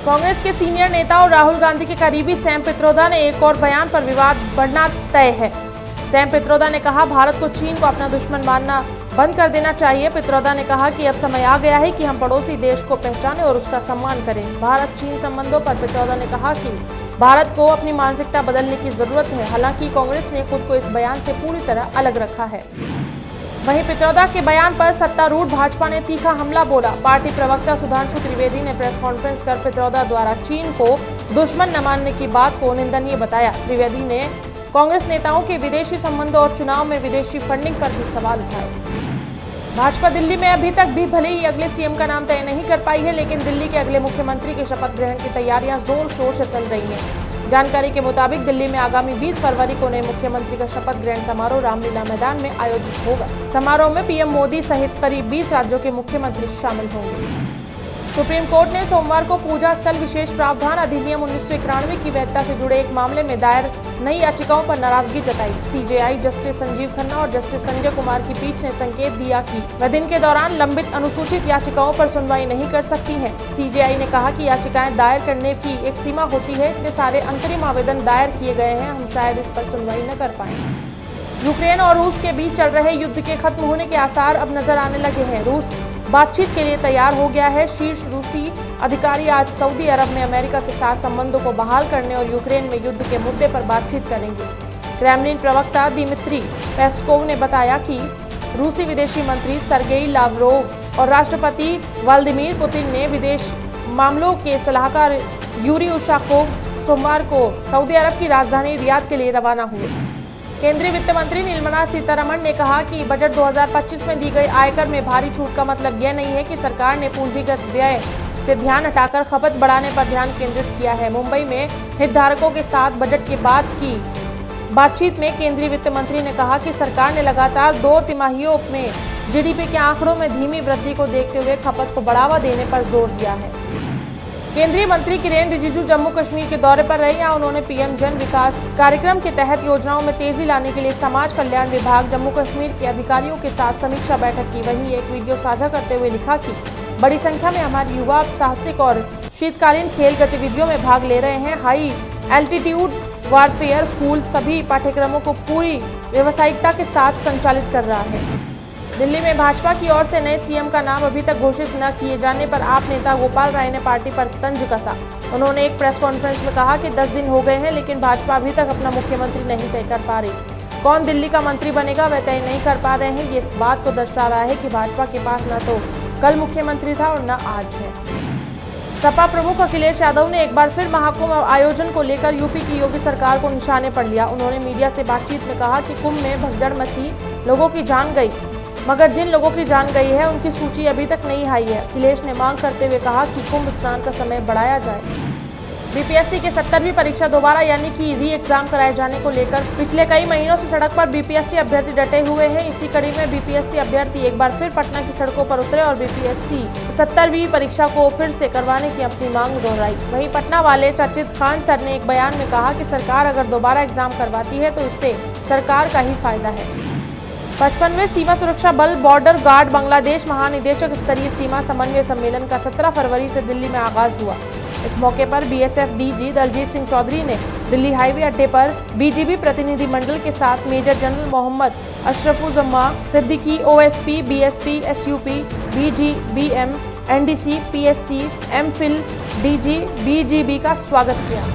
कांग्रेस के सीनियर नेता और राहुल गांधी के करीबी सैम पित्रोदा ने एक और बयान पर विवाद बढ़ना तय है। सैम पित्रोदा ने कहा, भारत को चीन को अपना दुश्मन मानना बंद कर देना चाहिए। पित्रोदा ने कहा कि अब समय आ गया है कि हम पड़ोसी देश को पहचानें और उसका सम्मान करें। भारत चीन संबंधों पर पित्रोदा ने कहा कि भारत को अपनी मानसिकता बदलने की जरूरत है। हालांकि कांग्रेस ने खुद को इस बयान से पूरी तरह अलग रखा है। वहीं पित्रोदा के बयान पर सत्तारूढ़ भाजपा ने तीखा हमला बोला। पार्टी प्रवक्ता सुधांशु त्रिवेदी ने प्रेस कॉन्फ्रेंस कर पित्रोदा द्वारा चीन को दुश्मन न मानने की बात को निंदनीय बताया। त्रिवेदी ने कांग्रेस नेताओं के विदेशी संबंधों और चुनाव में विदेशी फंडिंग पर भी सवाल उठाए। भाजपा दिल्ली में अभी तक भी भले ही अगले सीएम का नाम तय नहीं कर पाई है, लेकिन दिल्ली के अगले मुख्यमंत्री के शपथ ग्रहण की तैयारियां जोर शोर से चल रही हैं। जानकारी के मुताबिक दिल्ली में आगामी 20 फरवरी को नए मुख्यमंत्री का शपथ ग्रहण समारोह रामलीला मैदान में आयोजित होगा। समारोह में पीएम मोदी सहित करीब 20 राज्यों के मुख्यमंत्री शामिल होंगे। सुप्रीम कोर्ट ने सोमवार को पूजा स्थल विशेष प्रावधान अधिनियम 1991 की वैधता से जुड़े एक मामले में दायर नई याचिकाओं पर नाराजगी जताई। सीजेआई जस्टिस संजीव खन्ना और जस्टिस संजय कुमार की पीठ ने संकेत दिया कि वह दिन के दौरान लंबित अनुसूचित याचिकाओं पर सुनवाई नहीं कर सकती हैं। सीजेआई ने कहा कि याचिकाएं दायर करने की एक सीमा होती है। इतने सारे अंतरिम आवेदन दायर किए गए हैं, हम शायद इस पर सुनवाई न कर पाए। यूक्रेन और रूस के बीच चल रहे युद्ध के खत्म होने के आसार अब नजर आने लगे हैं। रूस बातचीत के लिए तैयार हो गया है। शीर्ष रूसी अधिकारी आज सऊदी अरब में अमेरिका के साथ संबंधों को बहाल करने और यूक्रेन में युद्ध के मुद्दे पर बातचीत करेंगे। क्रेमलिन प्रवक्ता दिमित्री पेस्कोव ने बताया कि रूसी विदेशी मंत्री सर्गेई लावरोव और राष्ट्रपति व्लादिमीर पुतिन ने विदेश मामलों के सलाहकार यूरी उशाकोव सोमवार को सऊदी अरब की राजधानी रियाद के लिए रवाना हुए। केंद्रीय वित्त मंत्री निर्मला सीतारमण ने कहा कि बजट 2025 में दी गई आयकर में भारी छूट का मतलब यह नहीं है कि सरकार ने पूंजीगत व्यय से ध्यान हटाकर खपत बढ़ाने पर ध्यान केंद्रित किया है। मुंबई में हितधारकों के साथ बजट के बाद की बातचीत में केंद्रीय वित्त मंत्री ने कहा कि सरकार ने लगातार 2 तिमाहियों में जीडीपी के आंकड़ों में धीमी वृद्धि को देखते हुए खपत को बढ़ावा देने पर जोर दिया है। केंद्रीय मंत्री किरेन रिजिजू जम्मू कश्मीर के दौरे पर रहे। यहाँ उन्होंने पीएम जन विकास कार्यक्रम के तहत योजनाओं में तेजी लाने के लिए समाज कल्याण विभाग जम्मू कश्मीर के अधिकारियों के साथ समीक्षा बैठक की। वहीं एक वीडियो साझा करते हुए लिखा कि बड़ी संख्या में हमारे युवा साहसिक और शीतकालीन खेल गतिविधियों में भाग ले रहे हैं। हाई एल्टीट्यूड वारफेयर स्कूल सभी पाठ्यक्रमों को पूरी व्यावसायिकता के साथ संचालित कर रहा है। दिल्ली में भाजपा की ओर से नए सीएम का नाम अभी तक घोषित न किए जाने पर आप नेता गोपाल राय ने पार्टी पर तंज कसा। उन्होंने एक प्रेस कॉन्फ्रेंस में कहा कि 10 दिन हो गए हैं, लेकिन भाजपा अभी तक अपना मुख्यमंत्री नहीं तय कर पा रही। कौन दिल्ली का मंत्री बनेगा वह तय नहीं कर पा रहे हैं। ये इस बात को दर्शा रहा है कि भाजपा के पास न तो कल मुख्यमंत्री था और न आज है। सपा प्रमुख अखिलेश यादव ने एक बार फिर महाकुंभ आयोजन को लेकर यूपी की योगी सरकार को निशाने पर लिया। उन्होंने मीडिया से बातचीत में कहा कि कुंभ में भगदड़ मची, लोगों की जान गई, मगर जिन लोगों की जान गई है उनकी सूची अभी तक नहीं आई है। अखिलेश ने मांग करते हुए कहा कि कुंभ स्नान का समय बढ़ाया जाए। बीपीएससी के 70वीं परीक्षा दोबारा यानी कि री एग्जाम कराए जाने को लेकर पिछले कई महीनों से सड़क पर बीपीएससी अभ्यर्थी डटे हुए हैं। इसी कड़ी में बीपीएससी अभ्यर्थी एक बार फिर पटना की सड़कों पर उतरे और बीपीएससी 70वीं परीक्षा को फिर से करवाने की अपनी मांग दोहराई। वहीं पटना वाले चर्चित खान सर ने एक बयान में कहा कि सरकार अगर दोबारा एग्जाम करवाती है तो इससे सरकार का ही फायदा है। 55वें सीमा सुरक्षा बल बॉर्डर गार्ड बांग्लादेश महानिदेशक स्तरीय सीमा समन्वय सम्मेलन का 17 फरवरी से दिल्ली में आगाज हुआ। इस मौके पर बीएसएफ डीजी दलजीत सिंह चौधरी ने दिल्ली हाईवे अड्डे पर बीजीबी प्रतिनिधि मंडल के साथ major general Mohammad Ashrafuzzaman Siddiqui, OSP, BSP, SUP, BGBM, NDC, PSC, MPhil, DG, BGB का स्वागत किया।